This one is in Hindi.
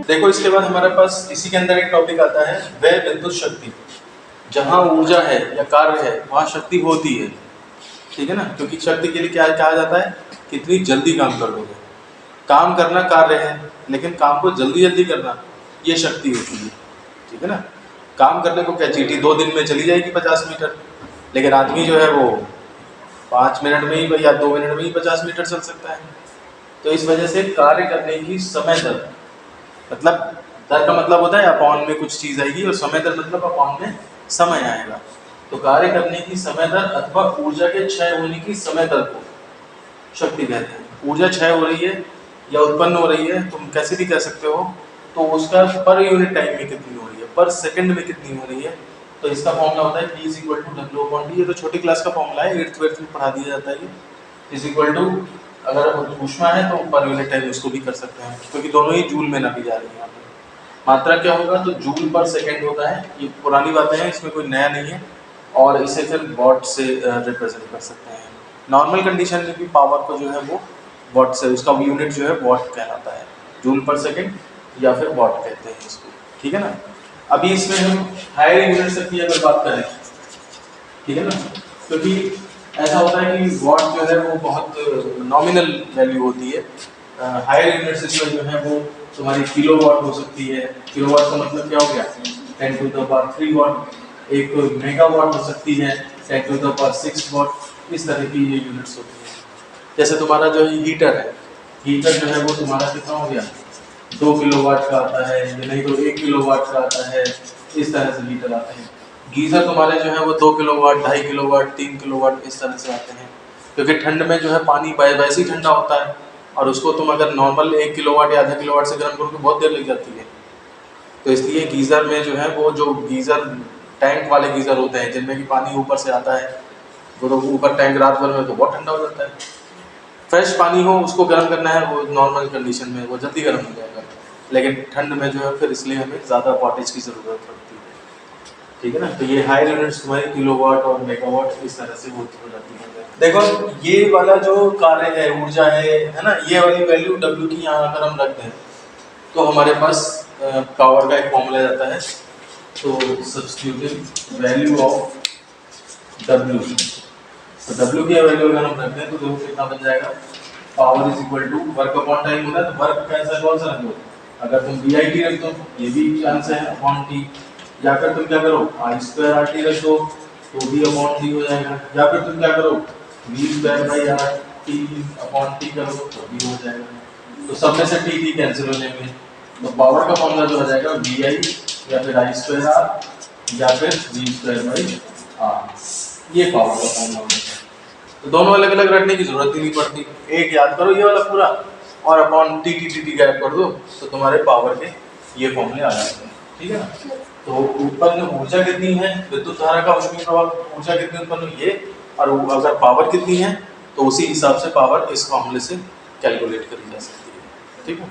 देखो इसके बाद हमारे पास इसी के अंदर एक टॉपिक आता है वह विद्युत शक्ति। जहाँ ऊर्जा है या कार्य है वहाँ शक्ति होती है, ठीक है ना। क्योंकि शक्ति के लिए क्या कहा जाता है, कितनी जल्दी काम कर दोगे। काम करना कार्य है, लेकिन काम को जल्दी जल्दी करना ये शक्ति होती है, ठीक है ना। काम करने को क्या, चीटी 2 दिन में चली जाएगी 50 मीटर, लेकिन आदमी जो है वो 5 मिनट में ही या 2 मिनट में ही 50 मीटर चल सकता है। तो इस वजह से कार्य करने की समय दर, मतलब दर का मतलब होता है अपॉन में कुछ चीज़ आएगी, और समय दर मतलब अपॉन में समय आएगा। तो कार्य करने की समय दर अथवा ऊर्जा के क्षय होने की समय दर को शक्ति कहते हैं। ऊर्जा क्षय हो रही है या उत्पन्न हो रही है, तुम कैसे भी कह सकते हो, तो उसका पर यूनिट टाइम में कितनी हो रही है, पर सेकंड में कितनी हो रही है। तो इसका फॉर्मूला होता है P = W/T। ये तो छोटी क्लास का फॉर्मूला है, 8th में पढ़ा दिया जाता है। ये अगर ऊष्मा है तो पर यूनिट टाइम उसको भी कर सकते हैं, क्योंकि दोनों ही जूल में नापी जा रही है। यहाँ पे मात्रा क्या होगा, तो जूल पर सेकंड होता है। ये पुरानी बातें हैं, इसमें कोई नया नहीं है, और इसे फिर वॉट से रिप्रेजेंट कर सकते हैं। नॉर्मल कंडीशन में भी पावर को जो है वो वॉट से, उसका यूनिट जो है वॉट कहलाता है, जूल पर सेकंड या फिर वॉट कहते हैं इसको, ठीक है ना। अभी इसमें हम हायर यूनिट्स तक की अगर बात करें, ठीक है ना, क्योंकि ऐसा होता है कि वॉट जो है वो बहुत नॉमिनल वैल्यू होती है। हायर यूनिट्स इसमें जो है वो तुम्हारी किलो वॉट हो सकती है। किलो वॉट का मतलब क्या हो गया, 10⁻³ वॉट। एक मेगा वॉट हो सकती है 10⁻6 वॉट। इस तरह की ये यूनिट्स होती है। जैसे तुम्हारा जो हीटर है, हीटर जो है वो तुम्हारा कितना हो गया, 2 किलोवाट का आता है, या नहीं तो 1 किलोवाट का आता है। इस तरह से हीटर आते हैं। गीज़र तुम्हारे जो है वो 2 किलोवाट, 2.5 किलोवाट, 3 किलोवाट इस तरह से आते हैं। क्योंकि ठंड में जो है पानी वैसे ही ठंडा होता है, और उसको तुम अगर नॉर्मल 1 किलोवाट या आधा किलोवाट से गर्म करो तो बहुत देर लग जाती है। तो इसलिए गीज़र में जो है वो जो गीज़र टैंक वाले गीज़र होते हैं, जिनमें कि पानी ऊपर से आता है, वो तो ऊपर टैंक रात भर में तो बहुत ठंडा हो जाता है। फ्रेश पानी हो उसको गर्म करना है, वो नॉर्मल कंडीशन में वो जल्दी गर्म हो जाएगा, लेकिन ठंड में जो है फिर इसलिए हमें ज़्यादा वॉटेज की ज़रूरत पड़ती है, ठीक है ना। तो ये हाई यूनिट्स तुम्हारी किलोवाट और मेगावाट इस तरह से हो जाती है। देखो ये वाला जो कार्य है, ऊर्जा है ना, ये वाली वैल्यू W की यहाँ अगर हम रख दें तो हमारे पास पावर का एक फॉर्मूला जाता है। तो सब्स्टिट्यूटिंग वैल्यू ऑफ W, तो W की वैल्यू अगर हम रखते हैं तो देखो कितना बन जाएगा, पावर = वर्क अपॉन टाइम होता है। तो वर्क का आंसर कौन सा रख दो, अगर तुम VIT रख दो, ये भी चांस है अपॉन T, या फिर तुम क्या करो I²RT रख दो तो भी अपॉन T हो जाएगा, या फिर तुम क्या करो V²/RT अपॉन T करो तो भी हो जाएगा। तो सब में से T कैंसिल हो जाएंगे, तो पावर का फॉर्मूला जो आ जाएगा VI या फिर I²R या फिर V²/R। ये पावर का फॉर्मूला होता है। तो दोनों अलग अलग रखने की जरूरत ही नहीं पड़ती, एक याद करो ये वाला पूरा, और अपॉन टी गैप कर दो तो तुम्हारे पावर के ये फॉर्मूले आ जाते हैं, ठीक है ना। तो उत्पन्न ऊर्जा कितनी है, विद्युत धारा का ऊष्मीय प्रवाह ऊर्जा कितनी उत्पन्न हुई है, और अगर पावर कितनी है तो उसी हिसाब से पावर इस फॉर्मूले से कैलकुलेट करी जा सकती है, ठीक है।